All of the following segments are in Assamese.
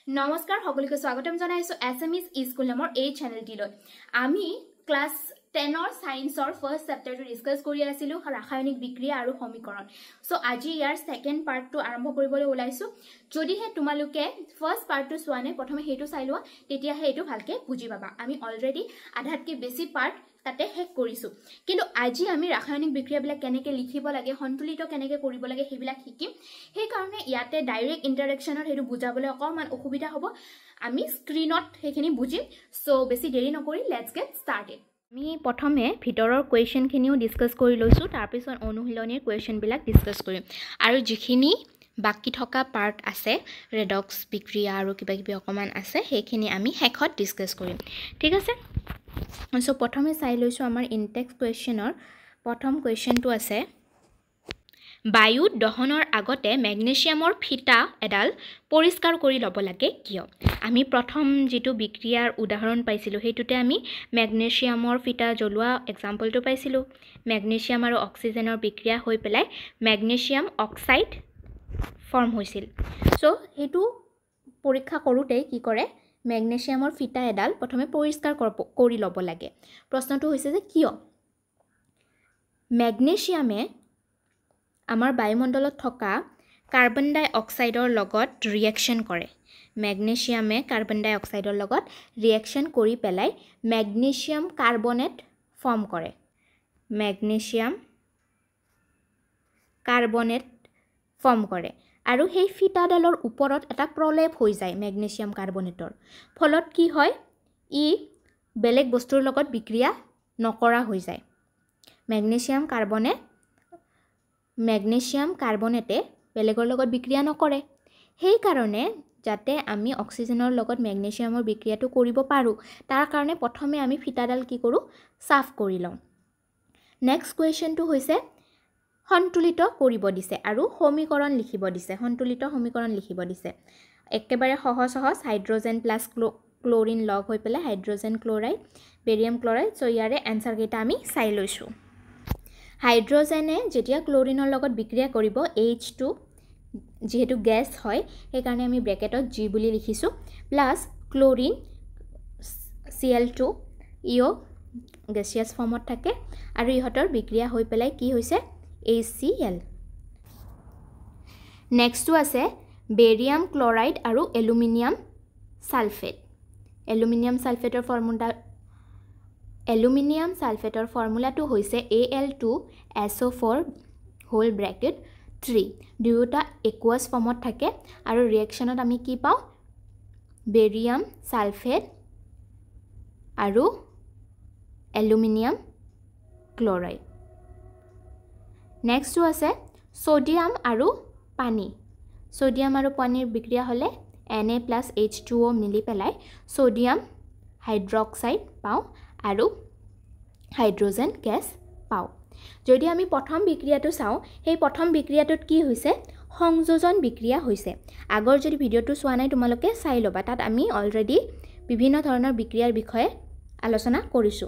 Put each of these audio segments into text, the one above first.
নমস্কাৰ সকলোকে স্বাগতম জনাইছো এছএমইজ স্কুল নামৰ এই চেনেলটিলৈ আমি ক্লাস 10 ৰ সায়েন্সৰ ফাৰ্স্ট চেপ্টাৰটো ডিসকাস কৰি আছিলো ৰাসায়নিক বিক্ৰিয়া আৰু সমীকৰণ সো আজি ইয়াৰ সেকেন্ড পাৰ্টটো আৰম্ভ কৰিবলৈ ওলাইছো যদিহে তোমালোকে ফাৰ্স্ট পাৰ্টটো চোৱা নাই প্ৰথমে হেতু চাই লোৱা তেতিয়াহে এটো ভালকে বুজি পাবা আমি অলৰেডি আধাতকৈ বেছি পাৰ্ট তাতে হেক কৰিছো কিন্তু আজি আমি ৰাসায়নিক বিক্ৰিয়াবিলাক কেনেকৈ লিখিব লাগে সন্তুলিত কেনেকৈ কৰিব লাগে হেবিলাক শিকিম সেই কাৰণে ইয়াতে ডাইৰেক্ট ইন্টাৰেকশনত হেতু বুজাবলৈ অকমান অসুবিধা হ'ব আমি স্ক্ৰিনত হেখিনি বুজিম সো বেছি দেৰি নকৰি লেটস গেট স্টাৰ্টেড আমি প্ৰথমে ভিতৰৰ কোৱেশ্চনখিনিও ডিসকাস কৰি লৈছো তাৰ পিছত অনুশীলনীৰ কোৱেশ্চনবিলাক ডিসকাস কৰিম আৰু যিখিনি বাকি থকা পাৰ্ট আছে ৰেডক্স বিক্ৰিয়া আৰু কিবা কিবি অকমান আছে হেখিনি আমি হেকত ডিসকাস কৰিম ঠিক আছে সো প্ৰথমে চাই লৈছো আমাৰ ইনটেক্স কোৱেশ্চনৰ প্ৰথম কোৱেশ্চনটো আছে বায়ু দহনৰ আগতে ম্যাগনেসিয়ামৰ ফিটা এডাল পৰিষ্কাৰ কৰি ল'ব লাগে কিয় আমি প্ৰথম যেটো বিক্ৰিয়াৰ উদাহৰণ পাইছিলো হেতুতে আমি ম্যাগনেসিয়ামৰ ফিটা জ্বলোৱা এক্সাম্পলটো পাইছিলো ম্যাগনেসিয়াম আৰু অক্সিজেনৰ বিক্ৰিয়া হৈ পেলাই ম্যাগনেসিয়াম অক্সাইড ফৰ্ম হৈছিল সো হেতু পৰীক্ষা কৰোতে কি কৰে ম্যাগনেসিয়ামৰ ফিটা এডাল প্ৰথমে পৰিষ্কাৰ কৰি ল'ব লাগে প্ৰশ্নটো হৈছে যে কিয় ম্যাগনেসিয়ামে আমাৰ বায়ুমণ্ডলত থকা কাৰ্বন ডাই অক্সাইডৰ লগত ৰিঅ্যাকশন কৰে ম্যাগনেসিয়ামে কাৰ্বন ডাই অক্সাইডৰ লগত ৰিঅ্যাকশন কৰি পেলাই ম্যাগনেসিয়াম কাৰ্বনেট ফৰ্ম কৰে ম্যাগনেসিয়াম কাৰ্বনেট ফৰ্ম কৰে আৰু সেই ফিটাডালৰ ওপৰত এটা প্ৰলেপ হৈ যায় ম্যাগনেসিয়াম কাৰ্বনেটৰ ফলত কি হয় ই বেলেগ বস্তুৰ লগত বিক্ৰিয়া নকৰা হৈ যায় ম্যাগনেসিয়াম কাৰ্বনেটে বেলেগৰ লগত বিক্ৰিয়া নকৰে সেই কাৰণে যাতে আমি অক্সিজেনৰ লগত ম্যাগনেসিয়ামৰ বিক্ৰিয়াটো কৰিব পাৰো তাৰ কাৰণে প্ৰথমে আমি ফিটাডাল কি কৰো সাফ কৰি লওঁ নেক্সট কোৱেশ্চনটো হৈছে সন্তুলিত কৰিব দিছে আৰু সমীকৰণ লিখিব দিছে সন্তুলিত সমীকৰণ লিখিব দিছে একেবাৰে সহজ হাইড্ৰোজেন প্লাস ক্লোৰিন লগ হৈ পেলাই hydrogen chloride barium chloride so ইয়াৰে আনসাৰ কেইটা আমি চাই লৈছো হাইড্ৰোজেনে যেতিয়া ক্লোৰিনৰ লগত বিক্ৰিয়া কৰিব H2 যেহেতু গ্যাস হয় সেই কাৰণে আমি ব্ৰেকেটত G বুলি লিখিছো প্লাস ক্লোৰিন Cl2 ইও গ্যাসিয়াস ফৰ্মত থাকে আৰু ইহতৰ বিক্ৰিয়া হৈ পেলাই কি হৈছে HCl নেক্সটটো আছে বেৰিয়াম ক্লোৰাইড আৰু এলুমিনিয়াম সালফেটৰ ফৰ্মুলাটো হৈছে Al2SO4 হোল ব্ৰেকেট 3 দুয়োটা একুয়াছ ফৰ্মত থাকে আৰু ৰিঅ্যাকশনত আমি কি পাও বেৰিয়াম সালফেট আৰু এলুমিনিয়াম ক্লোৰাইড নেক্সটটো আছে সোডিয়াম আৰু পানীৰ বিক্ৰিয়া হলে Na+H2O মিলি পেলাই সোডিয়াম হাইড্ৰক্সাইড পাও আৰু হাইড্ৰোজেন গ্যাস পাও যদি আমি প্ৰথম বিক্ৰিয়াটো চাও সেই প্ৰথম বিক্ৰিয়াটোত কি হৈছে সংযোজন বিক্ৰিয়া হৈছে আগৰ যদি ভিডিওটো চোৱা নাই তোমালোকে চাই লবা তাত আমি অলৰেডি বিভিন্ন ধৰণৰ বিক্ৰিয়াৰ বিষয়ে আলোচনা কৰিছো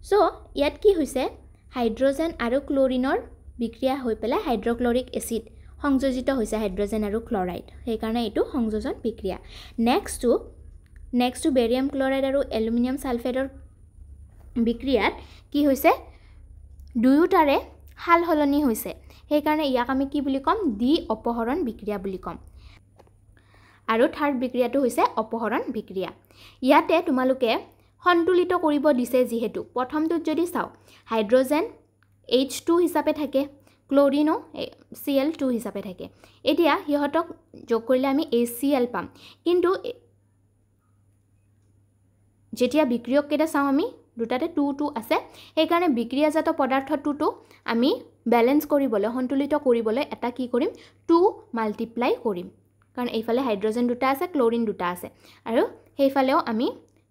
সো ইয়াত কি হৈছে হাইড্ৰোজেন আৰু ক্লোৰিনৰ বিক্ৰিয়া হৈ পেলাই হাইড্ৰক্লোৰিক এসিড সংযোজিত হৈছে হাইড্ৰোজেন আৰু ক্লোৰাইড সেই কাৰণে এটো সংযোজন বিক্ৰিয়া নেক্সট বেৰিয়াম ক্লোৰাইড আৰু এলুমিনিয়াম সালফেটৰ বিক্ৰিয়াত কি হৈছে দুয়োটাৰে হাল হলনি হৈছে সেই কাৰণে ইয়াক আমি কি বুলি কম দ্বি অপহৰণ বিক্ৰিয়া বুলি কম আৰু থাৰ্ড বিক্ৰিয়াটো হৈছে অপহৰণ বিক্ৰিয়া ইয়াতে তোমালোকে সন্তুলিত কৰিব দিছে যেহেতু প্ৰথমটোত যদি চাও হাইড্ৰোজেন H2 হিচাপে থাকে ক্লোৰিনো Cl2 হিচাপে থাকে এতিয়া ইহতক যোগ কৰিলে আমি HCl পাম কিন্তু যেতিয়া বিক্ৰিয়ক কেটা চাও আমি দুটাতে 2 আছে সেই কাৰণে বিক্ৰিয়াজাত পদাৰ্থটো আমি ব্যালেন্স কৰিবলৈ সন্তুলিত কৰিবলৈ এটা কি কৰিম 2 মাল্টিপ্লাই কৰিম কাৰণ এইফালে হাইড্ৰোজেন দুটা আছে ক্লোৰিন দুটা আছে আৰু সেইফালেও আমি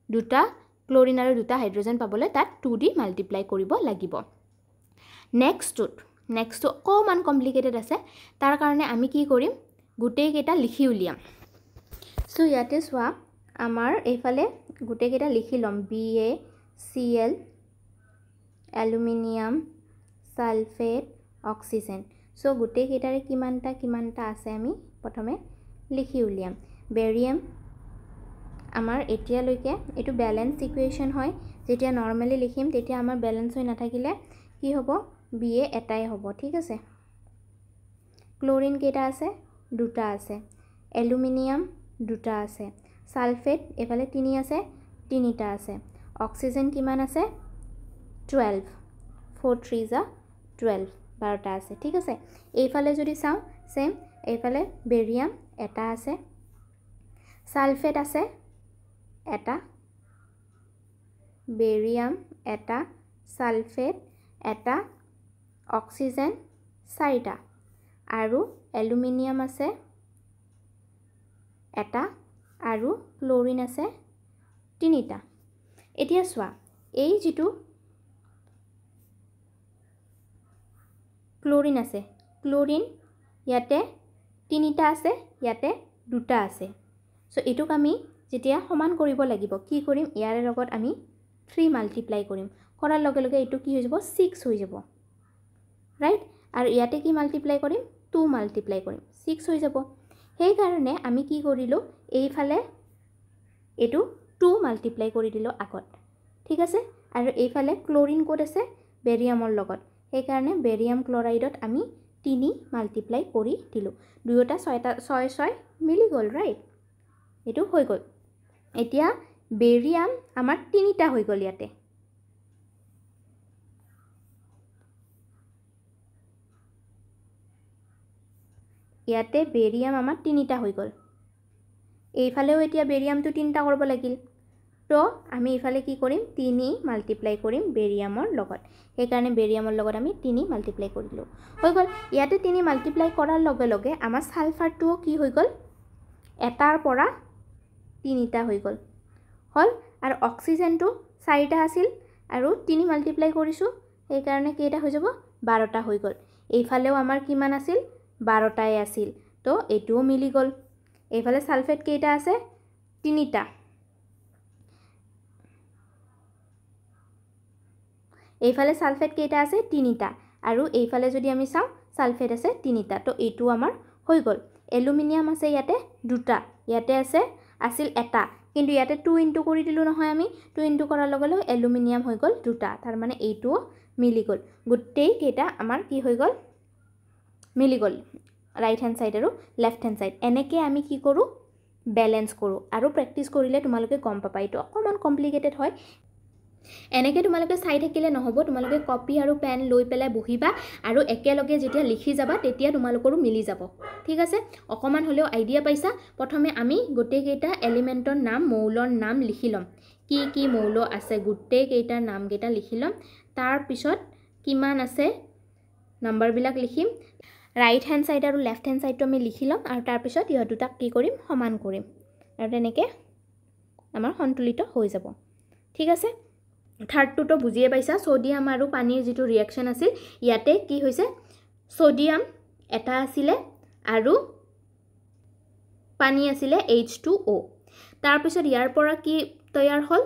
দুটা ক্লোৰিন আৰু দুটা হাইড্ৰোজেন পাবলৈ তাত 2 দি মাল্টিপ্লাই কৰিব লাগিব নেক্সট অকমান কমপ্লিকেটেড আছে তাৰ কাৰণে আমি কি কৰিম গুটেই কেটা লিখি উলিয়াম সো ইয়াতে সোৱা আমাৰ এইফালে গুটেই কেটা লিখি লম BaCl এলুমিনিয়াম সালফেট অক্সিজেন সো গুটেই কেটাৰে কিমানটা আছে আমি প্ৰথমে লিখি উলিয়াম বেৰিয়াম আমাৰ এতিয়ালৈকে এইটো ব্যালেন্স ইকুৱেশ্যন হয় যেতিয়া নৰ্মালি লিখিম তেতিয়া আমাৰ ব্যালেন্স হৈ নাথাকিলে কি হ'ব BA এটাই হ'ব ঠিক আছে ক্লোৰিন কেইটা আছে দুটা আছে এলুমিনিয়াম দুটা আছে সালফেট এফালে 3 আছে তিনিটা আছে অক্সিজেন কিমান আছে 12 4 3 = 12 12টা আছে ঠিক আছে এইফালে যদি চাও সেম এইফালে বেৰিয়াম এটা আছে সালফেট আছে এটা বেৰিয়াম এটা সালফেট এটা অক্সিজেন 4টা আৰু এলুমিনিয়াম আছে এটা আৰু ক্লোৰিন আছে 3টা এতিয়া চোৱা এই যেটো ক্লোৰিন আছে ক্লোৰিন ইয়াতে 3টা আছে ইয়াতে দুটা আছে সো এটুক আমি যেতিয়া সমান কৰিব লাগিব কি কৰিম ইয়াৰ লগত আমি 3 মাল্টিপ্লাই কৰিম কৰাৰ লগে লগে এটু কি হৈ যাব 6 হৈ যাব ৰাইট আৰু ইয়াতে কি মাল্টিপ্লাই কৰিম 2 মাল্টিপ্লাই কৰিম 6 হৈ যাব সেই কাৰণে আমি কি কৰিলো এইফালে এটু 2 মাল্টিপ্লাই কৰি দিলো আগত ঠিক আছে আৰু এইফালে ক্লোৰিন কোড আছে বেৰিয়ামৰ লগত সেই কাৰণে বেৰিয়াম ক্লোৰাইডত আমি 3 মাল্টিপ্লাই কৰি দিলো দুয়োটা 6 মিলি গল ৰাইট এটু হৈ গল এতিয়া বেৰিয়াম আমাৰ 3টা হৈ গল ইয়াতে ইয়াতে বেৰিয়াম আমাৰ 3টা হৈ গল এইফালেও এতিয়া বেৰিয়ামটো 3টা কৰিব লাগিল তো আমি ইফালে কি কৰিম 3 মাল্টিপ্লাই কৰিম বেৰিয়ামৰ লগত সেই কাৰণে বেৰিয়ামৰ লগত আমি 3 মাল্টিপ্লাই কৰিলো হৈ গল ইয়াতে 3 মাল্টিপ্লাই কৰাৰ লগে লগে আমাৰ সালফাৰটো কি হৈ গল এটাৰ পৰা 3টা হৈ গল হল আৰু অক্সিজেনটো 4টা আছিল আৰু 3 মাল্টিপ্লাই কৰিছো সেই কাৰণে কেইটা হৈ যাব 12টা হৈ গল এইফালেও আমাৰ কিমান আছিল 12টাই আছিল তো এটোও মিলি গল এইফালে সালফেট কেইটা আছে 3টা এইফালে সালফেট কেইটা আছে 3টা আৰু এইফালে যদি আমি চাও সালফেট আছে 3টা তো এটো আমাৰ হৈ গল এলুমিনিয়াম আছে ইয়াতে দুটা ইয়াতে আছে আছিল এটা কিন্তু ইয়াতে 2 ইনটু কৰি দিলু নহয় আমি 2 ইনটু কৰাৰ লগে লগে এলুমিনিয়াম হৈ গল দুটা তাৰ মানে এইটো মিলি গল গুটেই কেইটা আমাৰ কি হৈ গল মিলি গল ৰাইট হ্যান্ড সাইড আৰু লেফট হ্যান্ড সাইড এনেকে আমি কি কৰো ব্যালেন্স কৰো আৰু প্ৰ্যাকটিস কৰিলে তোমালোকে গম পাবা এটো অকমান কমপ্লিকেটেড হয় এনেকে তোমালোকে চাই থাকিলে নহব তোমালোকে কপি আৰু পেন লৈ পেলাই বহিবা আৰু একেলগে যেতিয়া লিখি যাবা তেতিয়া তোমালোকৰো মিলি যাব ঠিক আছে অকমান হলেও আইডিয়া পাইছা প্ৰথমে আমি গোটেই কেইটা এলিমেন্টৰ নাম মৌলৰ নাম লিখি লম কি কি মৌল আছে গোটেই কেইটাৰ নাম কেইটা লিখি লম তাৰ পিছত কিমান আছে নাম্বাৰ বিলাক লিখিম ৰাইট হ্যান্ড সাইড আৰু লেফট হ্যান্ড সাইডটো আমি লিখি লম আৰু তাৰ পিছত ইহ দুটাক কি কৰিম সমান কৰিম আৰু তেনেকে আমাৰ সন্তুলিত হৈ যাব ঠিক আছে থাৰ্ডটো তো বুজিয়ে পাইছা সোডিয়াম আৰু পানীৰ যেটো ৰিঅ্যাকশন আছিল ইয়াতে কি হৈছে সোডিয়াম এটা আছিলে আৰু পানী আছিলে H2O তাৰ পিছত ইয়াৰ পৰা কি তৈয়াৰ হল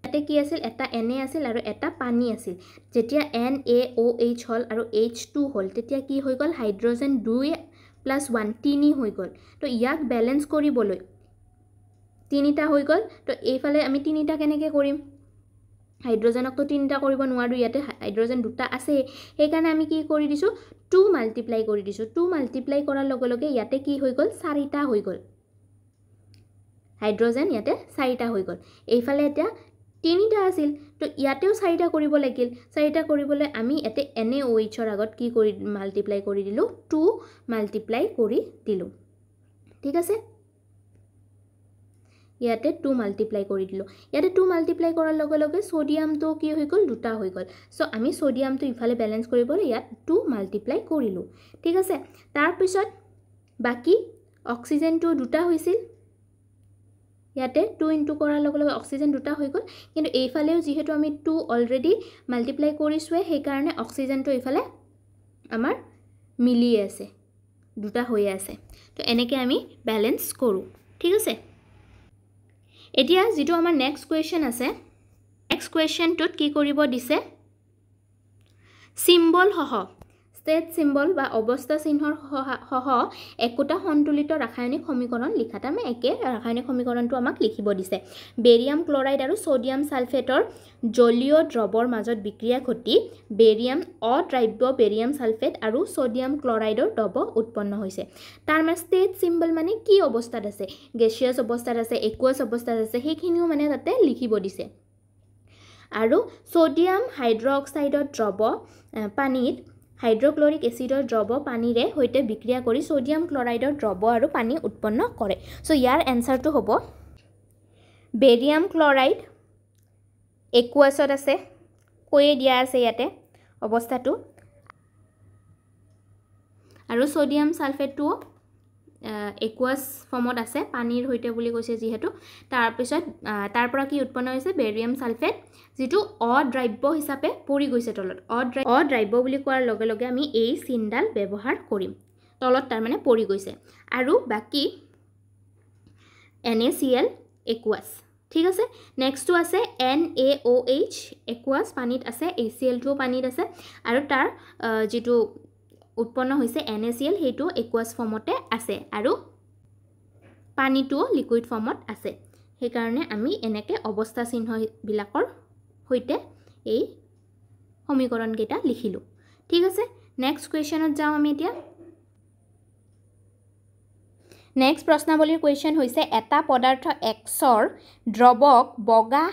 ইয়াতে কি আছিল এটা Na আছিল আৰু এটা পানী আছিল যেতিয়া NaOH হল আৰু H2 হল তেতিয়া কি হৈ গল হাইড্ৰোজেন 2 + 1 3 হৈ গল তো ইয়াক ব্যালেন্স কৰিবলৈ 3টা হৈ গল তো এইফালে আমি 3টা কেনেকৈ কৰিম হাইড্ৰোজেনক তো 3টা কৰিব নোৱাৰো ইয়াতে হাইড্ৰোজেন দুটা আছে সেই কাৰণে আমি কি কৰি দিছো 2 মাল্টিপ্লাই কৰি দিছো 2 মাল্টিপ্লাই কৰাৰ লগে লগে ইয়াতে কি হৈ গল 4টা হৈ গল হাইড্ৰোজেন ইয়াতে 4টা হৈ গল এইফালে এটা 3টা আছিল তো ইয়াতেও 4টা কৰিব লাগিল 4টা কৰিবলৈ আমি এতে NaOH ৰ আগত কি কৰি মাল্টিপ্লাই কৰি দিলো 2 মাল্টিপ্লাই কৰি দিলো ঠিক আছে ইয়াতে 2 মাল্টিপ্লাই কৰি দিলো ইয়াতে 2 মাল্টিপ্লাই কৰাৰ লগে লগে সোডিয়ামটো কি হৈ গল দুটা হৈ গল সো আমি সোডিয়ামটো ইফালে ব্যালেন্স কৰিবলৈ ইয়াত 2 মাল্টিপ্লাই কৰিলো ঠিক আছে তাৰ পিছত বাকি অক্সিজেনটো দুটা হৈছিল ইয়াতে 2 ইনটু কৰাৰ লগে লগে অক্সিজেন দুটা হৈ গল কিন্তু এইফালেও যেহেতু আমি 2 অলৰেডি মাল্টিপ্লাই কৰিছোৱে সেই কাৰণে অক্সিজেনটো ইফালে আমাৰ মিলি আছে দুটা হৈ আছে তো এনেকে আমি ব্যালেন্স কৰো ঠিক আছে এতিয়া যেটো আমাৰ নেক্সট কোৱেশ্চন আছে নেক্সট কোৱেশ্চনটোত কি কৰিব দিছে সিম্বল হহ ষ্টেট চিম্বল বা অৱস্থা চিহ্নৰ সহ একোটা সন্তুলিত ৰাসায়নিক সমীকৰণ লিখা তাৰমানে একে ৰাসায়নিক সমীকৰণটো আমাক লিখিব দিছে বেৰিয়াম ক্লৰাইড আৰু সোডিয়াম সালফেটৰ জলীয় দ্ৰৱৰ মাজত বিক্ৰিয়া ঘটি বেৰিয়াম অদ্ৰাব্য বেৰিয়াম সালফেট আৰু সোডিয়াম ক্লৰাইডৰ দ্ৰৱ উৎপন্ন হৈছে তাৰ মানে ষ্টেট চিম্বল মানে কি অৱস্থাত আছে গেছিয়াছ অৱস্থাত আছে একুৱাছ অৱস্থাত আছে সেইখিনিও মানে তাতে লিখিব দিছে আৰু সোডিয়াম হাইড্ৰক্সাইডৰ দ্ৰৱ পানীত হাইড্ৰক্লৰিক এচিডৰ দ্ৰৱ পানীৰে হৈতে বিক্ৰিয়া কৰি সোডিয়াম ক্লৰাইডৰ দ্ৰৱ আৰু পানী উৎপন্ন কৰে সো ইয়াৰ এনসাৰটো হ'ব বেৰিয়াম ক্লৰাইড একুৱাছত আছে কৈয়ে দিয়া আছে ইয়াতে অৱস্থাটো আৰু সোডিয়াম সালফেটটো একুৱাছ ফৰ্মত আছে পানীৰ হৈতে বুলি কৈছে যিহেতু তাৰ পিছত তাৰ পৰা কি উৎপন্ন হৈছে বেৰিয়াম সালফেট যেটো অদ্ৰাব্য হিচাপে পৰি গৈছে তলত অদ্ৰাব্য বুলি কোৱাৰ লগে লগে আমি এই চিনডাল ব্যৱহাৰ কৰিম তলত তাৰ মানে পৰি গৈছে আৰু বাকি NaCl একুৱাছ ঠিক আছে নেক্সট টু আছে NaOH একুৱাছ পানীত আছে HCl2 পানীত আছে আৰু তাৰ যেটো উৎপন্ন হৈছে NaCl হেতু একুৱাছ ফৰ্মতে আছে আৰু পানীটো লিকুইড ফৰ্মত আছে সেই কাৰণে আমি এনেকে অৱস্থা চিহ্ন বিলাকৰ হৈতে এই সমীকৰণ কেটা লিখিলো ঠিক আছে নেক্সট কোৱেশ্চনত যাও আমি এতিয়া নেক্সট প্ৰশ্নাৱলীৰ কোৱেশ্চন হৈছে এটা পদাৰ্থ Xৰ দ্ৰৱক বগা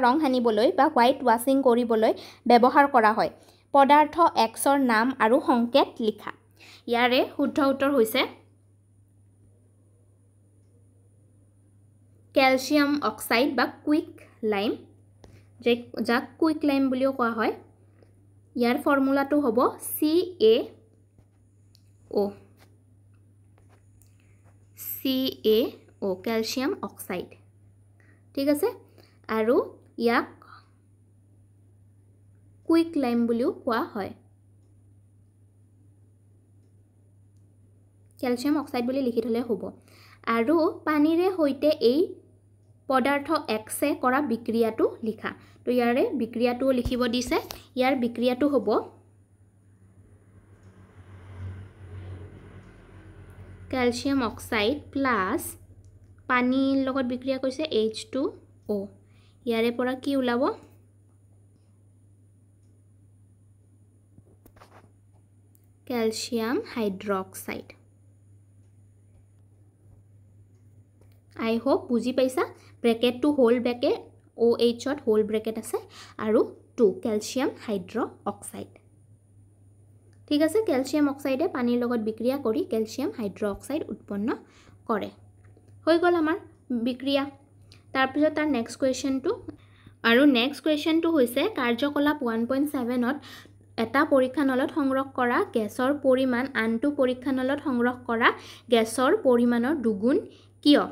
ৰং হানিবলৈ বা হোৱাইট ওয়াশিং কৰিবলৈ ব্যৱহাৰ কৰা হয় পদাৰ্থ Xৰ নাম আৰু সংকেত লিখা ইয়াৰে শুদ্ধ উত্তৰ হৈছে ক্যালসিয়াম অক্সাইড বা কুইক লাইম যাক কুইক লাইম বুলিও কোৱা হয় ইয়াৰ ফৰ্মুলাটো হ'ব CaO ক্যালসিয়াম অক্সাইড ঠিক আছে আৰু ইয়াক কুইক লাইম বুলিও কোৱা হয় ক্যালসিয়াম অক্সাইড বুলি লিখি থলে হ'ব আৰু পানীৰে হৈতে এই পদাৰ্থ X এ কৰা বিক্ৰিয়াটো লিখা তো ইয়াৰে বিক্ৰিয়াটো লিখিব দিছে ইয়াৰ বিক্ৰিয়াটো হ'ব ক্যালসিয়াম অক্সাইড প্লাস পানীৰ লগত বিক্ৰিয়া কৰিছে H2O ইয়াৰে পৰা কি ওলাব ক্যালসিয়াম হাইড্ৰক্সাইড I hope বুজি পাইছা bracket two whole bracket OH ত হোল ব্ৰেকেট আছে আৰু 2 ক্যালসিয়াম হাইড্ৰক্সাইড ঠিক আছে ক্যালসিয়াম অক্সাইডে পানীৰ লগত বিক্ৰিয়া কৰি ক্যালসিয়াম হাইড্ৰক্সাইড উৎপন্ন কৰে হৈ গল আমাৰ বিক্ৰিয়া তাৰ পিছত তাৰ নেক্সট কোৱেশ্চনটো আৰু নেক্সট কোৱেশ্চনটো হৈছে কাৰ্যকলাপ 1.7 ত এটা পৰীক্ষানলত সংগ্ৰহ কৰা গেছৰ পৰিমাণ আনটো পৰীক্ষানলত সংগ্ৰহ কৰা গেছৰ পৰিমাণৰ দুগুণ কিয়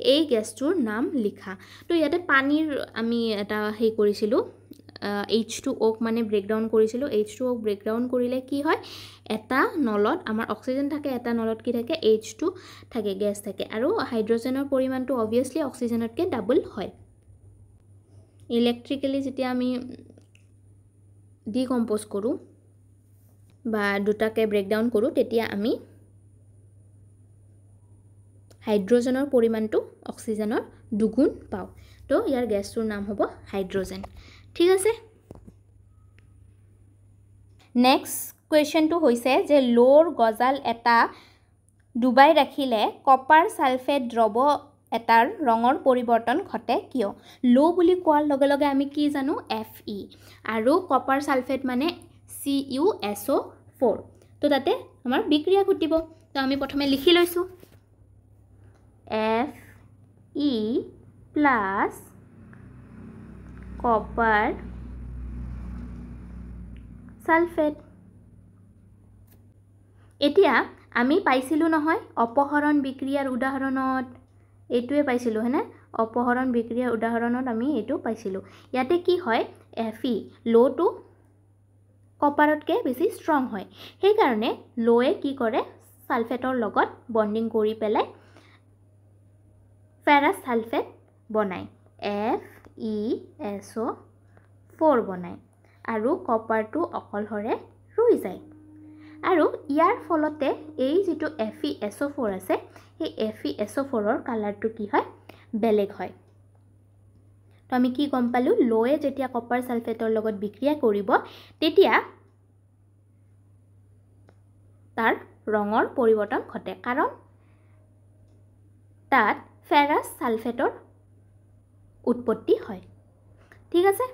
এই গেছটোৰ নাম লিখা তো ইয়াতে পানীৰ আমি এটা হেই কৰিছিলো H2O মানে ব্ৰেকডাউন কৰিছিলো H2O ব্ৰেকডাউন কৰিলে কি হয় এটা নলত আমাৰ অক্সিজেন থাকে এটা নলত কি থাকে H2 থাকে গ্যাস থাকে আৰু হাইড্ৰোজেনৰ পৰিমাণটো obviously অক্সিজেনতকৈ ডাবল হয় ইলেক্ট্ৰিক্যালি যেতিয়া আমি ডিকম্পোজ কৰো বা দুটাকে ব্ৰেকডাউন কৰো তেতিয়া আমি হাইড্ৰোজেনৰ পৰিমাণটো অক্সিজেনৰ দুগুণ পাও তো ইয়াৰ গ্যাসটোৰ নাম হ'ব হাইড্ৰোজেন ঠিক আছে নেক্সট কোৱেশ্চনটো হৈছে যে লোৰ গজাল এটা ডুবাই ৰাখিলে কপাৰ সালফেট দ্ৰৱ এটাৰ ৰঙৰ পৰিৱৰ্তন ঘটে কিয় লো বুলি কোৱাৰ লগে লগে আমি কি জানো Fe আৰু কপাৰ সালফেট মানে CuSO4 তো তাতে আমাৰ বিক্ৰিয়া ঘটিব তো আমি প্ৰথমে লিখি লৈছো Fe plus copper sulfate এতিয়া আমি পাইছিলো নহয় অপহৰণ বিক্ৰিয়াৰ উদাহৰণত এটোৱে পাইছিলো হেনে অপহৰণ বিক্ৰিয়াৰ উদাহৰণত আমি এটো পাইছিলো ইয়াতে কি হয় Fe লো টু কপাৰতকে বেছি ষ্ট্ৰং হয় সেই কাৰণে লোয়ে কি কৰে সালফেটৰ লগত বন্ডিং কৰি পেলে ফেৰাছ সালফেট বনায় FeSO4 বনায় আৰু কপাৰটো অকলহৰে ৰৈ যায় আৰু ইয়াৰ ফলতে এই যেটো FeSO4 আছে এই FeSO4 ৰ কালাৰটো কি হয় বেলেগ হয় তো আমি কি গম পালো লোয়ে যেতিয়া কপাৰ সালফেটৰ লগত বিক্ৰিয়া কৰিব তেতিয়া তাৰ ৰঙৰ পৰিৱৰ্তন ঘটে কাৰণ তাত ফেৰাছ সালফেটৰ উৎপত্তি হয় ঠিক আছে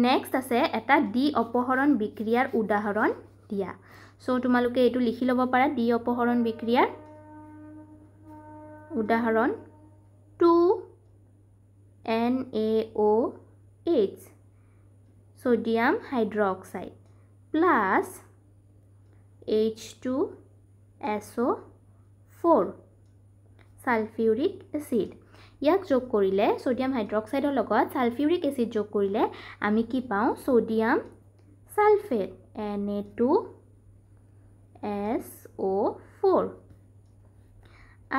নেক্সট আছে এটা ডি অপহৰণ বিক্ৰিয়াৰ উদাহৰণ দিয়া সো তোমালোকে এটো লিখি লব পাৰা ডি অপহৰণ বিক্ৰিয়াৰ উদাহৰণ 2NaOH sodium hydroxide plus H2SO4 sulfuric acid ইয়াক যোগ কৰিলে সোডিয়াম হাইড্ৰক্সাইডৰ লগত সালফিউৰিক এসিড যোগ কৰিলে আমি কি পাওঁ সোডিয়াম সালফেট Na2SO4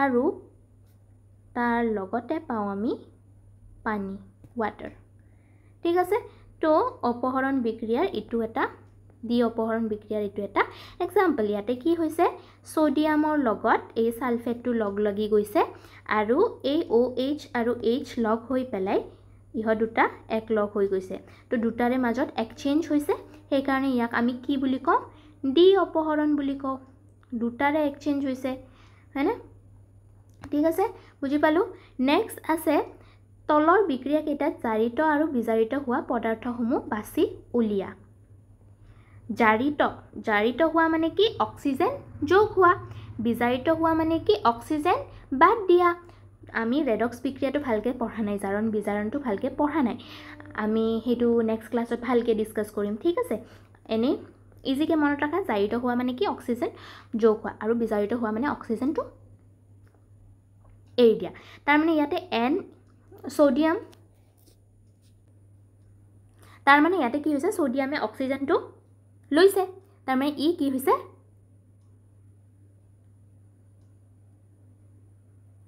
আৰু তাৰ লগতে পাওঁ আমি পানী ওয়াটাৰ ঠিক আছে তো অপহৰণ বিক্ৰিয়াৰ ইটো এটা ডি অপহৰণ বিক্ৰিয়াৰ ইটো এটা এক্সাম্পল ইয়াতে কি হৈছে সোডিয়ামৰ লগত এই সালফেটটো লগ লাগি গৈছে আৰু এই OH আৰু H লগ হৈ পেলাই ইহ দুটা এক লগ হৈ গৈছে তো দুটাৰে মাজত এক্সচেঞ্জ হৈছে সেই কাৰণে ইয়াক আমি কি বুলি কওঁ ডি অপহৰণ বুলি কওঁ দুটাৰে এক্সচেঞ্জ হৈছে হয়নে ঠিক আছে বুজি পালো নেক্সট আছে তলৰ বিক্ৰিয়া কেইটাত জাৰিত আৰু বিজাৰিত হোৱা পদাৰ্থসমূহ বাছি উলিয়া জাৰিত হোৱা মানে কি অক্সিজেন যোগ হোৱা বিজাৰিত হোৱা মানে কি অক্সিজেন বাদ দিয়া আমি ৰেডক্স বিক্ৰিয়াটো ভালকে পঢ়া নাই জাৰণ বিজাৰণটো ভালকে পঢ়া নাই আমি হেতু নেক্সট ক্লাছত ভালকে ডিসকাস কৰিম ঠিক আছে এনে ইজিকে মনত ৰাখা জাৰিত হোৱা মানে কি অক্সিজেন যোগ হোৱা আৰু বিজাৰিত হোৱা মানে অক্সিজেনটো এৰি দিয়া তাৰ মানে ইয়াতে N সোডিয়াম তাৰ মানে ইয়াতে কি হৈছে সোডিয়ামে অক্সিজেনটো লৈছে তাৰ মানে ই কি হৈছে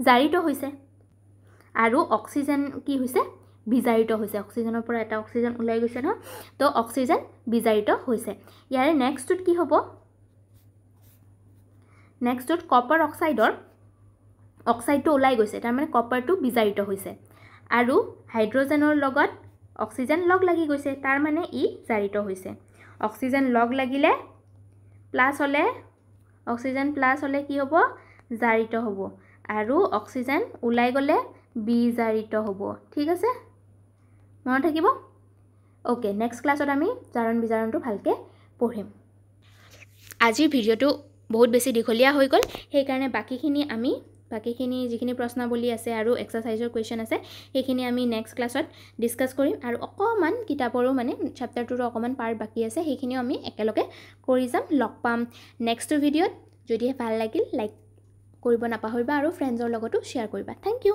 জাৰিত হৈছে আৰু অক্সিজেন কি হৈছে বিজাৰিত হৈছে অক্সিজেনৰ পৰা এটা অক্সিজেন ওলাই গৈছে ন তো অক্সিজেন বিজাৰিত হৈছে ইয়াৰে নেক্সটত কি হ'ব নেক্সটত কপাৰ অক্সাইডৰ অক্সাইডটো ওলাই গৈছে তাৰ মানে কপাৰটো বিজাৰিত হৈছে আৰু হাইড্ৰোজেনৰ লগত অক্সিজেন লগ লাগি গৈছে তাৰ মানে ই জাৰিত হৈছে অক্সিজেন লগ লাগিলে প্লাস হলে অক্সিজেন প্লাস হলে কি হ'ব জাৰিত হ'ব আৰু অক্সিজেন ওলাই গলে বিজাৰিত হ'ব ঠিক আছে মনত থাকিব ওকে নেক্সট ক্লাছত আমি জাৰণ বিজাৰণটো ভালকে পঢ়িম আজিৰ ভিডিওটো বহুত বেছি দীঘলীয়া হৈ গল সেই কাৰণে বাকিখিনি যিখিনি প্ৰশ্নাৱলী আছে আৰু এক্সাৰসাইজৰ কোৱেশ্চন আছে সেইখিনি আমি নেক্সট ক্লাছত ডিসকাস কৰিম আৰু অকমান কিতাপৰো মানে চ্যাপ্টাৰ 2 ৰ অকমান পাৰ্ট বাকি আছে সেইখিনিও আমি একেলগে কৰি যাম লগ পাম নেক্সট ভিডিওত যদি ভাল লাগিল লাইক কৰিব নাপাহৰিবা আৰু ফ্ৰেণ্ডছৰ লগতো শেয়াৰ কৰিবা থ্যাংক ইউ